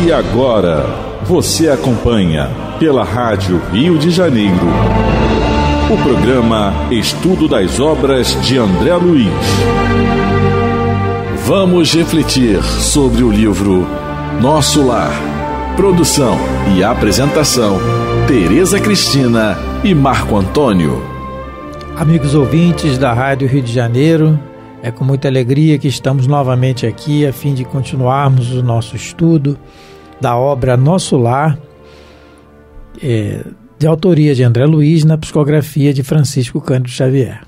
E agora, você acompanha pela Rádio Rio de Janeiro o programa Estudo das Obras de André Luiz. Vamos refletir sobre o livro Nosso Lar. Produção e apresentação, Tereza Cristina e Marco Antônio. Amigos ouvintes da Rádio Rio de Janeiro, é com muita alegria que estamos novamente aqui a fim de continuarmos o nosso estudo da obra Nosso Lar, de autoria de André Luiz, na psicografia de Francisco Cândido Xavier.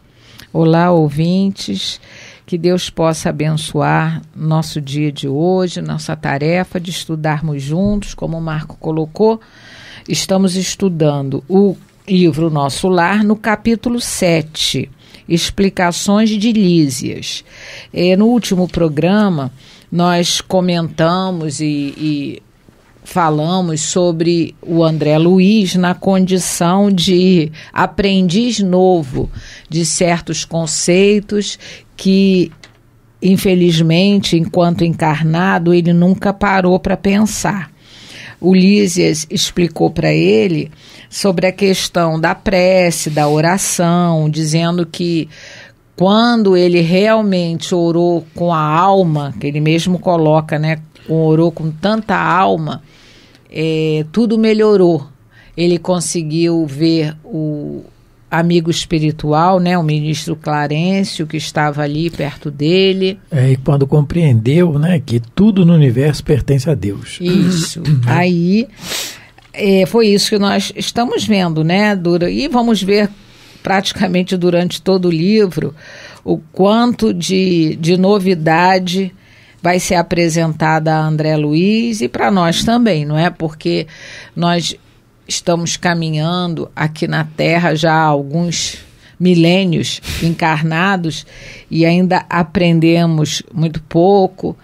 Olá, ouvintes, que Deus possa abençoar nosso dia de hoje, nossa tarefa de estudarmos juntos, como o Marco colocou. Estamos estudando o livro Nosso Lar no capítulo 7, Explicações de Lísias. No último programa, nós comentamos e falamos sobre o André Luiz na condição de aprendiz novo de certos conceitos que, infelizmente, enquanto encarnado, ele nunca parou para pensar. O Lísias explicou para ele sobre a questão da prece, da oração, dizendo que quando ele realmente orou com a alma, que ele mesmo coloca, né, orou com tanta alma, tudo melhorou. Ele conseguiu ver o amigo espiritual, né, o ministro Clarencio, que estava ali perto dele. E quando compreendeu, né, que tudo no universo pertence a Deus. Isso. Aí foi isso que nós estamos vendo, né? E vamos ver praticamente durante todo o livro o quanto de novidade vai ser apresentada a André Luiz e para nós também, não é? Porque nós estamos caminhando aqui na Terra já há alguns milênios encarnados e ainda aprendemos muito pouco.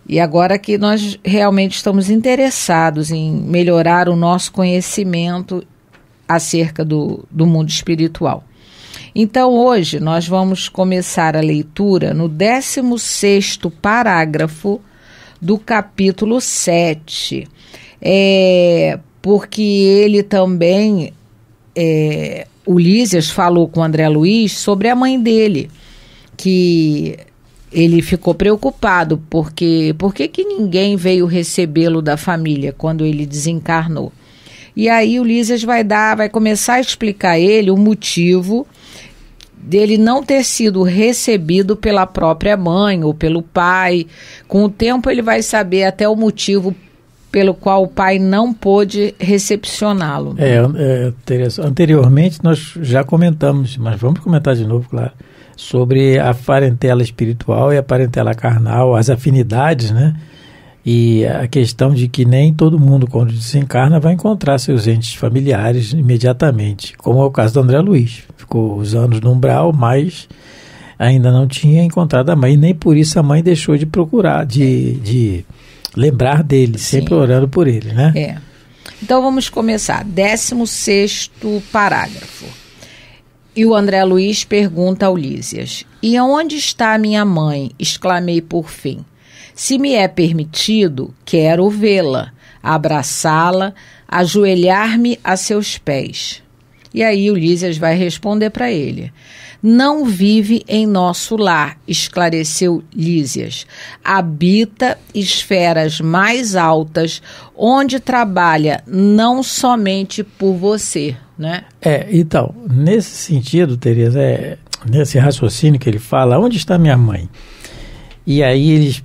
E agora que nós realmente estamos interessados em melhorar o nosso conhecimento acerca do mundo espiritual. Então, hoje, nós vamos começar a leitura no 16º parágrafo do capítulo 7. Porque ele também, o Lísias falou com o André Luiz sobre a mãe dele, que ele ficou preocupado, porque por que ninguém veio recebê-lo da família quando ele desencarnou? E aí o Lísias vai começar a explicar a ele o motivo dele não ter sido recebido pela própria mãe ou pelo pai. Com o tempo ele vai saber até o motivo pelo qual o pai não pôde recepcioná-lo. Anteriormente nós já comentamos, mas vamos comentar de novo, claro, sobre a parentela espiritual e a parentela carnal, as afinidades, né? E a questão de que nem todo mundo, quando desencarna, vai encontrar seus entes familiares imediatamente, como é o caso do André Luiz. Ficou os anos no umbral, mas ainda não tinha encontrado a mãe, nem por isso a mãe deixou de procurar, de lembrar dele, sempre orando por ele, né? Então vamos começar. 16º parágrafo. E o André Luiz pergunta ao Lísias: "E aonde está a minha mãe?" exclamei por fim. "Se me é permitido, quero vê-la, abraçá-la, ajoelhar-me a seus pés." E aí o Lísias vai responder para ele: "Não vive em nosso lar", esclareceu Lísias. "Habita esferas mais altas, onde trabalha não somente por você", né? Então, nesse sentido, Tereza, nesse raciocínio que ele fala, onde está minha mãe? E aí,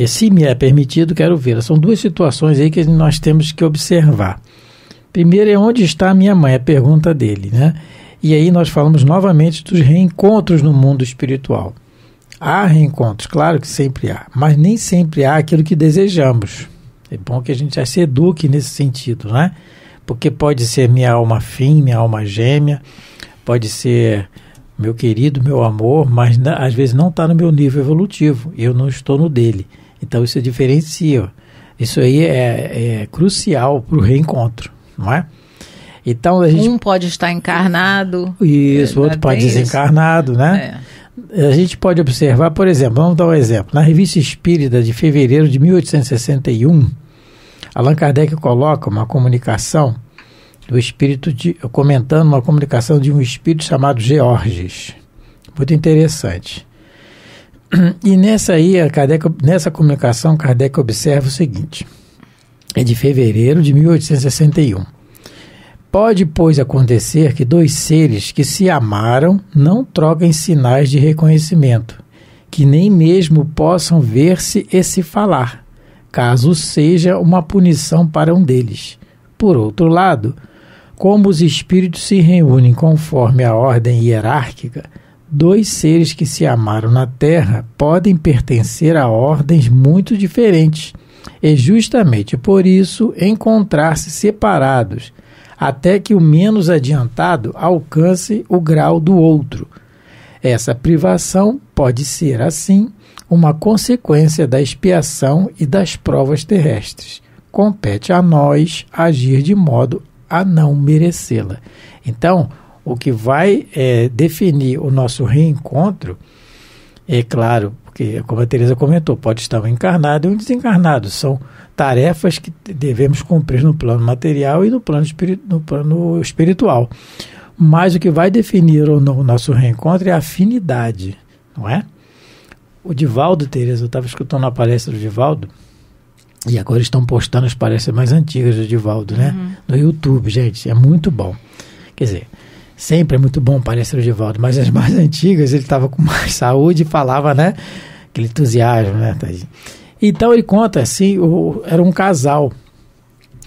se me é permitido, quero vê-la. São duas situações aí que nós temos que observar. Primeiro é onde está a minha mãe, a pergunta dele, né? E aí nós falamos novamente dos reencontros no mundo espiritual. Há reencontros, claro que sempre há, mas nem sempre há aquilo que desejamos. É bom que a gente já se eduque nesse sentido, né? Porque pode ser minha alma afim, minha alma gêmea, pode ser meu querido, meu amor, mas às vezes não está no meu nível evolutivo, eu não estou no dele. Então isso diferencia. Isso aí é crucial para o reencontro, não é? Então, um pode estar encarnado. Isso, o outro pode desencarnado, né? A gente pode observar, por exemplo, vamos dar um exemplo. Na Revista Espírita de fevereiro de 1861, Allan Kardec coloca uma comunicação do espírito, comentando uma comunicação de um espírito chamado Georges. Muito interessante. E nessa comunicação, Kardec observa o seguinte: é de fevereiro de 1861. Pode, pois, acontecer que dois seres que se amaram não troquem sinais de reconhecimento, que nem mesmo possam ver-se e se falar, caso seja uma punição para um deles. Por outro lado, como os espíritos se reúnem conforme a ordem hierárquica, dois seres que se amaram na Terra podem pertencer a ordens muito diferentes e justamente por isso encontrar-se separados, até que o menos adiantado alcance o grau do outro. Essa privação pode ser, assim, uma consequência da expiação e das provas terrestres. Compete a nós agir de modo a não merecê-la. Então, o que vai definir o nosso reencontro, é claro, porque, como a Teresa comentou, pode estar um encarnado e um desencarnado. São tarefas que devemos cumprir no plano material e no plano espiritual. Mas o que vai definir ou não o nosso reencontro é a afinidade, não é? O Divaldo, Teresa, eu estava escutando a palestra do Divaldo, e agora estão postando as palestras mais antigas do Divaldo, né? No YouTube, gente, é muito bom. Quer dizer, sempre é muito bom a palestra do Divaldo, mas as mais antigas ele estava com mais saúde e falava, né? Aquele entusiasmo, né? Então ele conta assim, era um casal,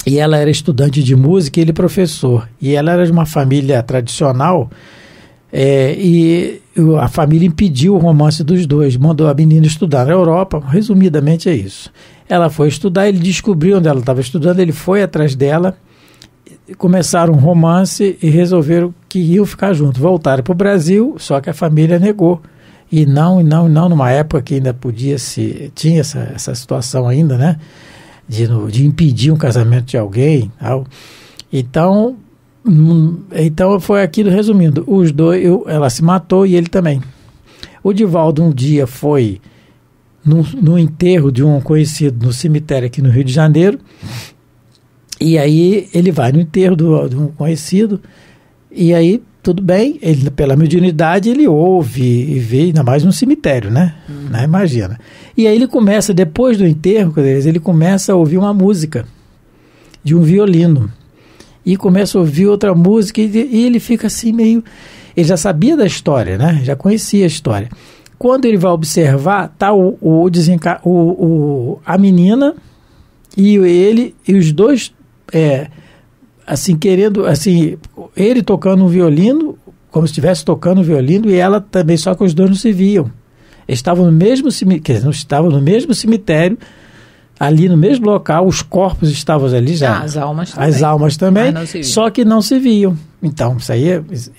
e ela era estudante de música e ele professor, e ela era de uma família tradicional, e a família impediu o romance dos dois, mandou a menina estudar na Europa. Resumidamente é isso. Ela foi estudar, ele descobriu onde ela estava estudando, ele foi atrás dela, começaram um romance e resolveram que iam ficar juntos. Voltaram para o Brasil, só que a família negou. E não, numa época que ainda tinha essa situação ainda, né? De impedir um casamento de alguém. Tal. Então foi aquilo, resumindo. Os dois, ela se matou e ele também. O Divaldo um dia foi no enterro de um conhecido no cemitério aqui no Rio de Janeiro. E aí ele vai no enterro de um conhecido, e aí tudo bem, ele, pela mediunidade ele ouve e vê, ainda mais no cemitério, né? Né? Imagina. E aí ele começa, depois do enterro, ele começa a ouvir uma música de um violino, e começa a ouvir outra música, e ele fica assim meio... Ele já sabia da história, né? Já conhecia a história. Quando ele vai observar, tá a menina e ele, e os dois... assim, querendo, assim, ele tocando um violino, como se estivesse tocando um violino, e ela também, só que os dois não se viam. Eles estavam no mesmo cemitério, quer dizer, não estavam no mesmo cemitério, ali no mesmo local, os corpos estavam ali já. As almas também, só que não se viam. Então,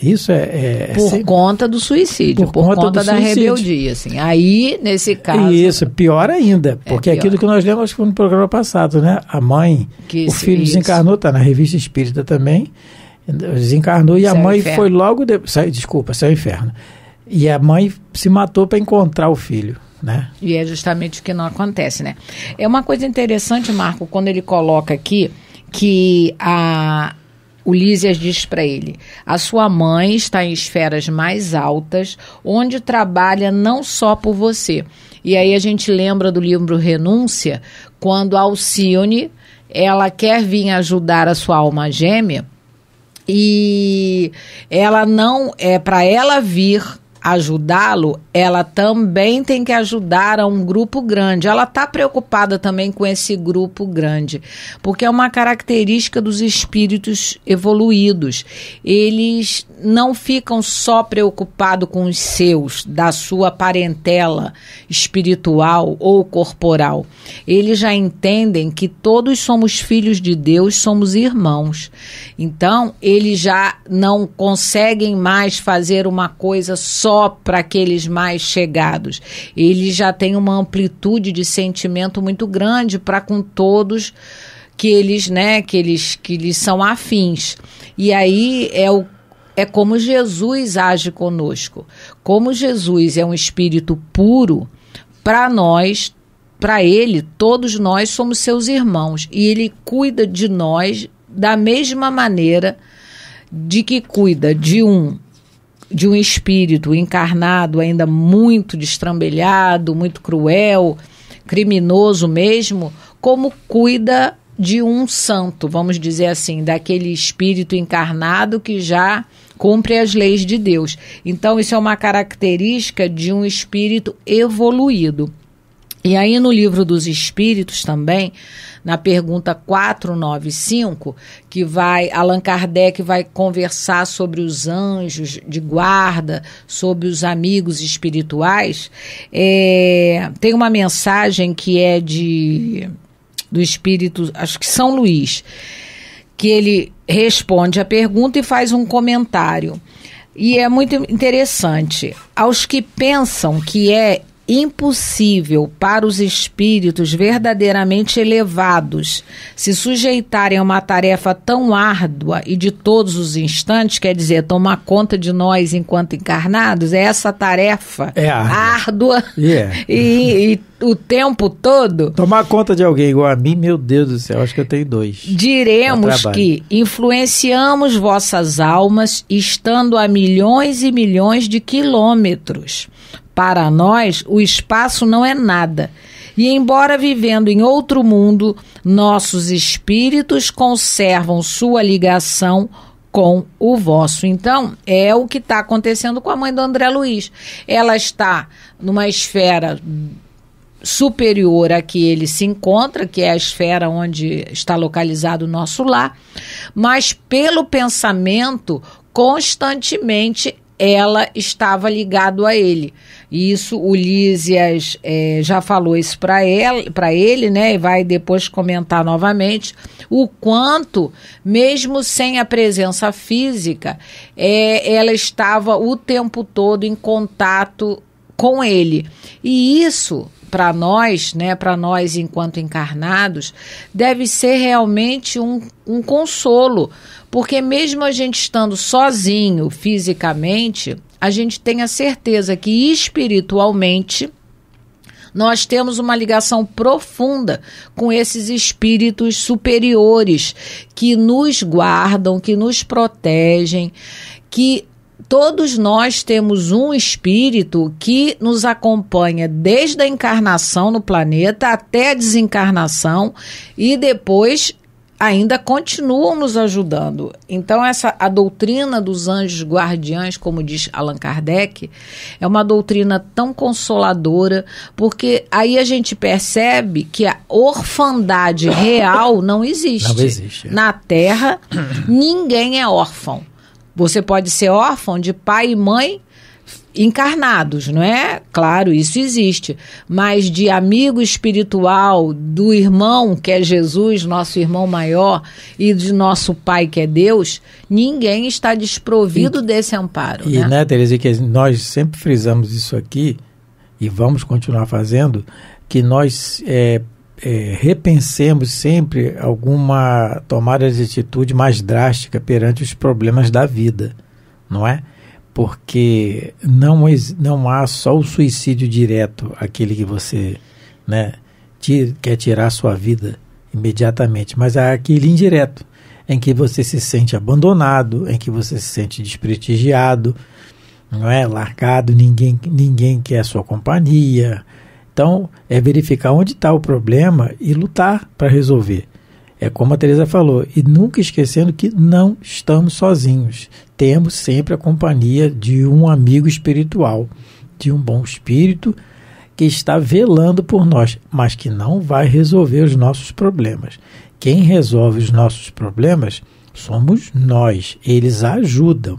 isso é por conta do suicídio, por conta da rebeldia, assim. Aí, nesse caso... Isso, pior ainda, porque aquilo que nós lemos foi no programa passado, né? A mãe, o filho desencarnou, está na Revista Espírita também, desencarnou, e a mãe foi logo... Saiu ao inferno. E a mãe se matou para encontrar o filho, né? E é justamente o que não acontece, né? É uma coisa interessante, Marco, quando ele coloca aqui que o Lísias diz para ele: a sua mãe está em esferas mais altas, onde trabalha não só por você. E aí a gente lembra do livro Renúncia, quando a Alcione, ela quer vir ajudar a sua alma gêmea, e ela não, para ela vir ajudá-lo, ela também tem que ajudar a um grupo grande. Ela está preocupada também com esse grupo grande, porque é uma característica dos espíritos evoluídos. Eles não ficam só preocupados com os seus, da sua parentela espiritual ou corporal. Eles já entendem que todos somos filhos de Deus, somos irmãos. Então, eles já não conseguem mais fazer uma coisa só para aqueles mais chegados. Eles já têm uma amplitude de sentimento muito grande para com todos que eles são afins. E aí é como Jesus age conosco. Como Jesus é um espírito puro, para nós para ele, todos nós somos seus irmãos, e ele cuida de nós da mesma maneira de que cuida de um espírito encarnado ainda muito destrambelhado, muito cruel, criminoso mesmo, como cuida de um santo, vamos dizer assim, daquele espírito encarnado que já cumpre as leis de Deus. Então, isso é uma característica de um espírito evoluído. E aí, no Livro dos Espíritos também, na pergunta 495, que Allan Kardec vai conversar sobre os anjos de guarda, sobre os amigos espirituais, tem uma mensagem que é do Espírito, acho que São Luís, que ele responde a pergunta e faz um comentário. E é muito interessante. Aos que pensam que é impossível para os espíritos verdadeiramente elevados se sujeitarem a uma tarefa tão árdua e de todos os instantes, quer dizer, tomar conta de nós enquanto encarnados, essa tarefa árdua e o tempo todo. Tomar conta de alguém igual a mim, meu Deus do céu, acho que eu tenho 2. Diremos que influenciamos vossas almas estando a milhões e milhões de quilômetros. Para nós, o espaço não é nada. E embora vivendo em outro mundo, nossos espíritos conservam sua ligação com o vosso. Então, é o que está acontecendo com a mãe do André Luiz. Ela está numa esfera superior a que ele se encontra, que é a esfera onde está localizado o nosso lar, mas pelo pensamento, constantemente ela estava ligado a ele. E isso o Lísias já falou isso para ele, né? E vai depois comentar novamente o quanto, mesmo sem a presença física, ela estava o tempo todo em contato com ele. E isso, para nós, né, para nós enquanto encarnados, deve ser realmente um consolo, porque mesmo a gente estando sozinho fisicamente, a gente tem a certeza que espiritualmente nós temos uma ligação profunda com esses espíritos superiores que nos guardam, que nos protegem, que todos nós temos um espírito que nos acompanha desde a encarnação no planeta até a desencarnação e depois ainda continuam nos ajudando. Então, a doutrina dos anjos guardiães, como diz Allan Kardec, é uma doutrina tão consoladora, porque aí a gente percebe que a orfandade real não existe. Não existe. Na Terra, ninguém é órfão. Você pode ser órfão de pai e mãe encarnados, não é? Claro, isso existe. Mas de amigo espiritual, do irmão que é Jesus, nosso irmão maior, e de nosso Pai que é Deus, ninguém está desprovido desse amparo. E, né, Tereza, que nós sempre frisamos isso aqui, e vamos continuar fazendo, que nós repensemos sempre alguma tomada de atitude mais drástica perante os problemas da vida, não é? Porque não há só o suicídio direto, aquele que você, né, quer tirar a sua vida imediatamente, mas há aquele indireto, em que você se sente abandonado, em que você se sente desprestigiado, não é? Largado, ninguém quer a sua companhia. Então, é verificar onde está o problema e lutar para resolver. É como a Tereza falou, e nunca esquecendo que não estamos sozinhos. Temos sempre a companhia de um amigo espiritual, de um bom espírito que está velando por nós, mas que não vai resolver os nossos problemas. Quem resolve os nossos problemas somos nós. Eles ajudam,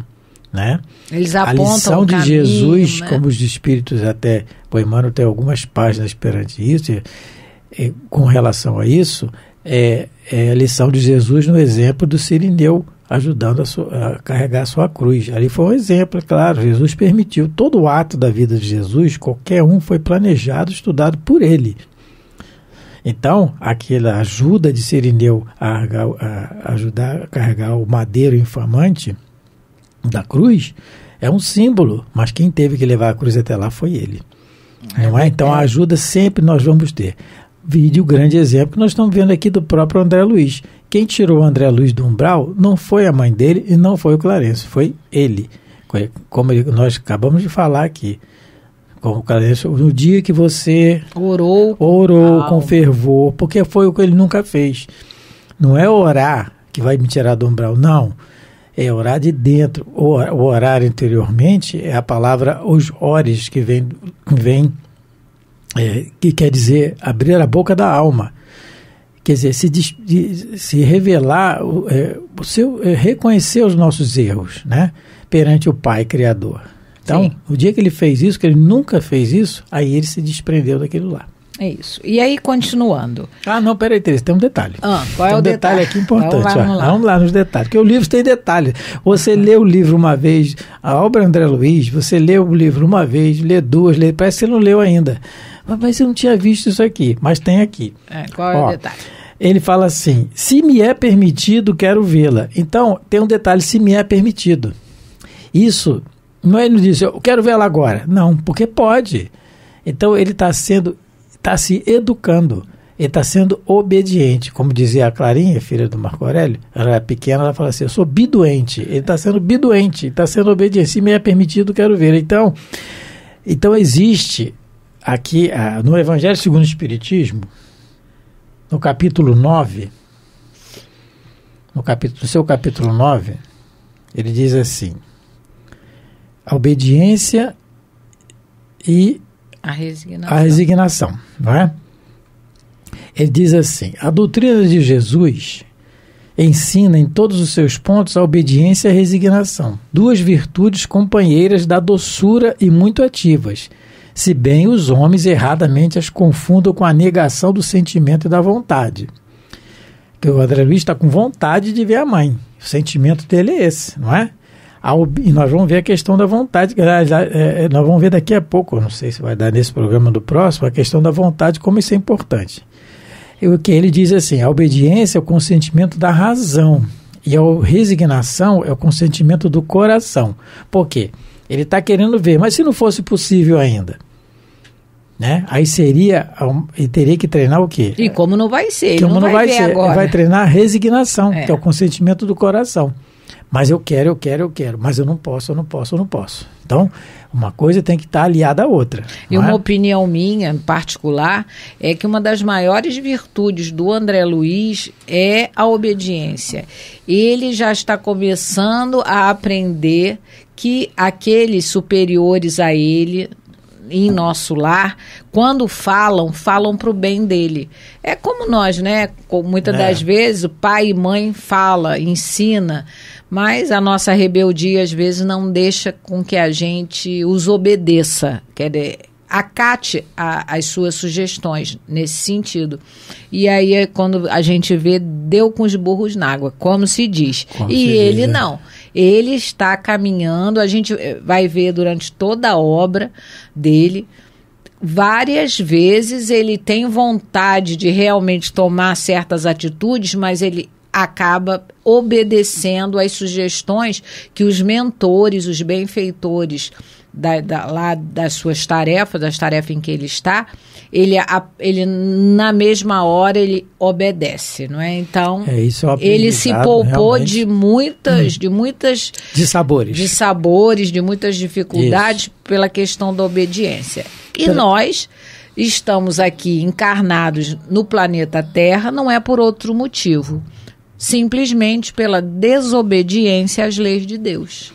né? Eles apontam a lição de caminho, Jesus, né? como os espíritos até, o Emmanuel tem algumas páginas perante isso, com relação a isso, é a lição de Jesus no exemplo do Cirineu ajudando a carregar a sua cruz. Ali foi um exemplo, é claro, Jesus permitiu. Todo o ato da vida de Jesus, qualquer um, foi planejado, estudado por ele. Então, aquela ajuda de Cirineu a ajudar a carregar o madeiro infamante da cruz é um símbolo, mas quem teve que levar a cruz até lá foi ele. Não é? Então a ajuda sempre nós vamos ter. Vídeo, grande exemplo que nós estamos vendo aqui do próprio André Luiz. Quem tirou o André Luiz do umbral não foi a mãe dele e não foi o Clarencio, foi ele. Como nós acabamos de falar aqui. Como o Clarencio, no dia que você orou com fervor, porque foi o que ele nunca fez. Não é orar que vai me tirar do umbral, não. É orar de dentro. O orar interiormente é a palavra os ores, que que quer dizer abrir a boca da alma. Quer dizer, se revelar, reconhecer os nossos erros, né, perante o Pai Criador. Então, sim, o dia que ele fez isso, que ele nunca fez isso, aí ele se desprendeu daquilo lá. É isso. E aí, continuando. Não, peraí, Teresa, tem um detalhe. Qual é o detalhe? Aqui importante. Então, vamos lá nos detalhes, porque o livro tem detalhes. Você lê o livro uma vez, a obra André Luiz, você lê o livro uma vez, lê duas, parece que você não leu ainda. Mas eu não tinha visto isso aqui, mas tem aqui. Qual é o detalhe? Ele fala assim, se me é permitido, quero vê-la. Então, tem um detalhe, se me é permitido. Isso, ele não diz, eu quero vê-la agora. Não, porque pode. Então, ele está se educando, ele está sendo obediente. Como dizia a Clarinha, filha do Marco Aurélio, ela era pequena, ela fala assim, eu sou bidoente. Ele está sendo bidoente, está sendo obediente. Se me é permitido, quero ver. Então existe aqui, no Evangelho segundo o Espiritismo, no capítulo 9, no seu capítulo 9, ele diz assim, a obediência e a resignação, não é? Ele diz assim, a doutrina de Jesus ensina em todos os seus pontos a obediência e a resignação, duas virtudes companheiras da doçura e muito ativas, se bem os homens erradamente as confundam com a negação do sentimento e da vontade. Que o André Luiz está com vontade de ver a mãe, o sentimento dele é esse, não é? E nós vamos ver a questão da vontade, nós vamos ver daqui a pouco, eu não sei se vai dar nesse programa do próximo, a questão da vontade, como isso é importante. O que ele diz assim, a obediência é o consentimento da razão e a resignação é o consentimento do coração. Por quê? Ele está querendo ver, mas se não fosse possível ainda, né? Aí ele teria que treinar o quê? E como não vai ser, ele não vai ver agora. Ele vai treinar a resignação, que é o consentimento do coração. Mas eu quero, mas eu não posso. Então, uma coisa tem que estar aliada à outra. E uma opinião minha, em particular, é que uma das maiores virtudes do André Luiz é a obediência. Ele já está começando a aprender que aqueles superiores a ele, em nosso lar, quando falam para o bem dele. É como nós, né? Muitas das vezes o pai e mãe ensina, mas a nossa rebeldia às vezes não deixa com que a gente os obedeça, quer dizer, acate as suas sugestões nesse sentido. E aí é quando a gente vê, deu com os burros na água, como se diz. Ele não. Ele está caminhando, a gente vai ver durante toda a obra dele, várias vezes ele tem vontade de realmente tomar certas atitudes, mas ele acaba obedecendo às sugestões que os mentores, os benfeitores das suas tarefas, das tarefas em que ele está, ele na mesma hora ele obedece, não é? Então ele se poupou de muitas sabores, de muitas dificuldades pela questão da obediência. E nós estamos aqui encarnados no planeta Terra, não é por outro motivo, simplesmente pela desobediência às leis de Deus.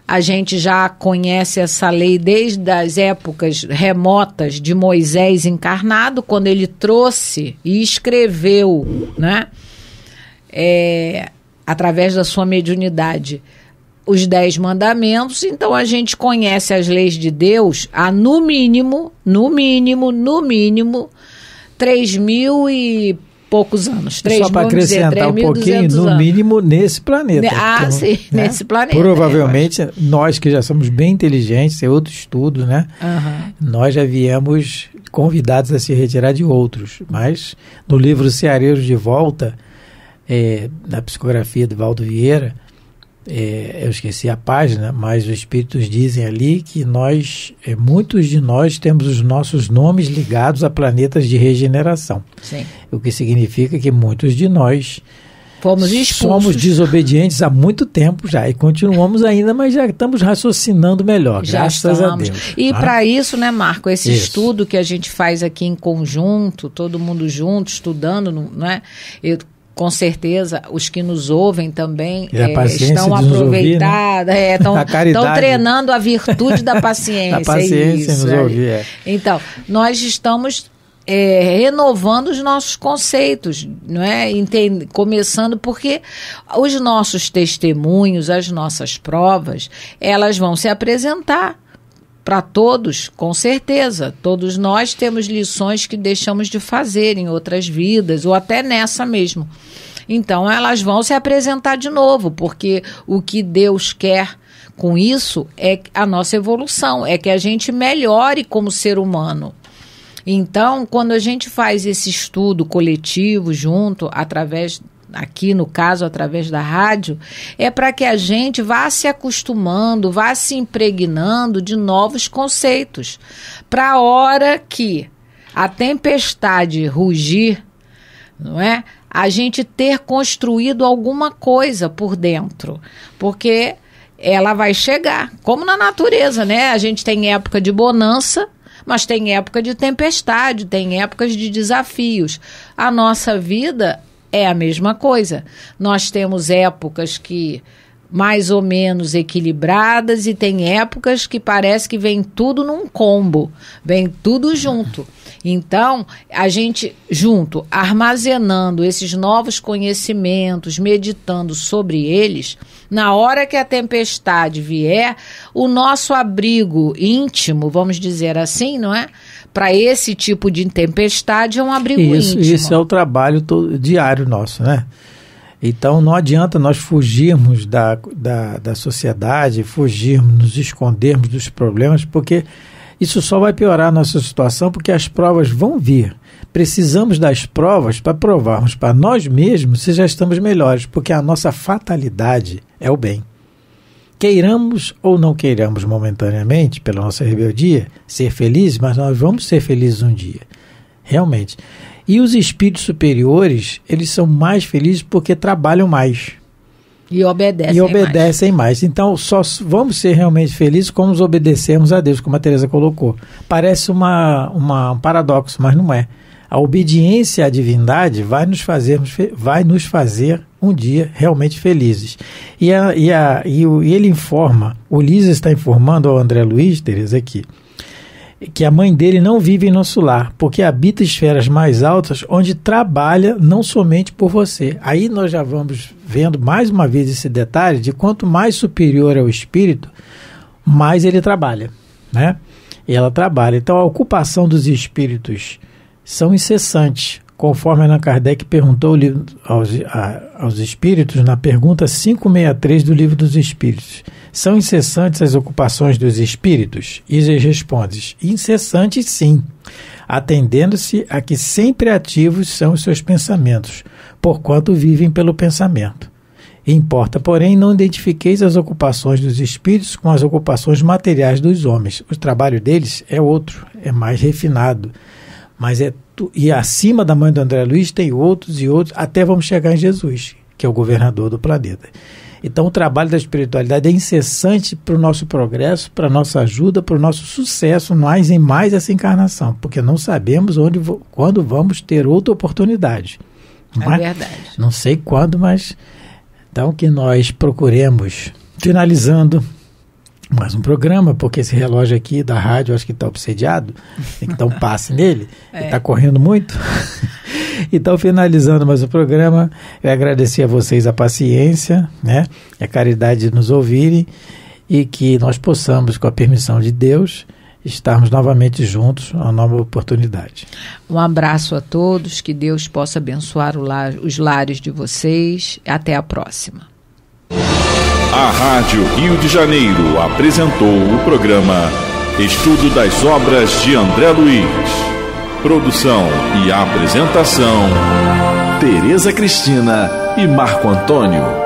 A gente já conhece essa lei desde as épocas remotas de Moisés encarnado, quando ele trouxe e escreveu, né, através da sua mediunidade, os 10 mandamentos. Então a gente conhece as leis de Deus há no mínimo 3.000 e poucos anos. Só para acrescentar um pouquinho, no mínimo nesse planeta. Sim, né? Nesse planeta. Provavelmente, nós que já somos bem inteligentes, é outro estudo, né? Nós já viemos convidados a se retirar de outros. Mas no livro Ceareiros de Volta, na psicografia de Valdo Vieira, eu esqueci a página, mas os Espíritos dizem ali que muitos de nós temos os nossos nomes ligados a planetas de regeneração. Sim. O que significa que muitos de nós somos desobedientes há muito tempo já e continuamos ainda, mas já estamos raciocinando melhor, graças a Deus. E para isso, né, Marco, esse estudo que a gente faz aqui em conjunto, todo mundo junto, estudando, não é? Com certeza, os que nos ouvem também estão aproveitados, estão treinando a virtude da paciência. A paciência em nos ouvir. Então, nós estamos renovando os nossos conceitos, não é? Começando porque os nossos testemunhos, as nossas provas, elas vão se apresentar para todos, com certeza. Todos nós temos lições que deixamos de fazer em outras vidas, ou até nessa mesmo. Então, elas vão se apresentar de novo, porque o que Deus quer com isso é a nossa evolução, é que a gente melhore como ser humano. Então, quando a gente faz esse estudo coletivo junto, aqui no caso, através da rádio, é para que a gente vá se acostumando, vá se impregnando de novos conceitos. Para a hora que a tempestade rugir, não é? A gente ter construído alguma coisa por dentro. Porque ela vai chegar, como na natureza, né? A gente tem época de bonança, mas tem época de tempestade, tem épocas de desafios. A nossa vida é a mesma coisa. Nós temos épocas que mais ou menos equilibradas e tem épocas que parece que vem tudo num combo, vem tudo junto. Então, a gente junto, armazenando esses novos conhecimentos, meditando sobre eles, na hora que a tempestade vier, o nosso abrigo íntimo, vamos dizer assim, não é? Para esse tipo de tempestade é um abrigo íntimo. Isso é o trabalho diário nosso, né? Então não adianta nós fugirmos da sociedade, nos escondermos dos problemas, porque isso só vai piorar a nossa situação, porque as provas vão vir. Precisamos das provas para provarmos para nós mesmos se já estamos melhores, porque a nossa fatalidade é o bem. Queiramos ou não queiramos momentaneamente, pela nossa rebeldia, ser felizes, mas nós vamos ser felizes um dia. Realmente. E os espíritos superiores, eles são mais felizes porque trabalham mais. E obedecem mais. Então, só vamos ser realmente felizes quando nos obedecemos a Deus, como a Teresa colocou. Parece um paradoxo, mas não é. A obediência à divindade vai nos fazer um dia realmente felizes. E ele informa, o Ulisses está informando ao André Luiz, Teresa, aqui, que a mãe dele não vive em nosso lar, porque habita esferas mais altas, onde trabalha não somente por você. Aí nós já vamos vendo mais uma vez esse detalhe de quanto mais superior é o espírito, mais ele trabalha, né? E ela trabalha. Então a ocupação dos espíritos são incessantes, conforme Allan Kardec perguntou aos espíritos na pergunta 563 do Livro dos Espíritos. São incessantes as ocupações dos espíritos? E eles respondem, incessantes sim, atendendo-se a que sempre ativos são os seus pensamentos, porquanto vivem pelo pensamento. Importa, porém, não identifiqueis as ocupações dos espíritos com as ocupações materiais dos homens. O trabalho deles é outro, é mais refinado. Mas e acima da mãe do André Luiz tem outros e outros, até vamos chegar em Jesus, que é o governador do planeta. Então o trabalho da espiritualidade é incessante para o nosso progresso, para a nossa ajuda, para o nosso sucesso, mais e mais essa encarnação, porque não sabemos quando vamos ter outra oportunidade. É verdade. Não sei quando, mas então que nós procuremos, finalizando mais um programa, porque esse relógio aqui da rádio acho que está obsediado, tem que dar um passe nele, ele está correndo muito. Então, finalizando mais o programa, eu agradecer a vocês a paciência, né, a caridade de nos ouvirem e que nós possamos, com a permissão de Deus, estarmos novamente juntos, uma nova oportunidade. Um abraço a todos, que Deus possa abençoar os lares de vocês. Até a próxima. A Rádio Rio de Janeiro apresentou o programa Estudo das Obras de André Luiz. Produção e apresentação, Tereza Cristina e Marco Antônio.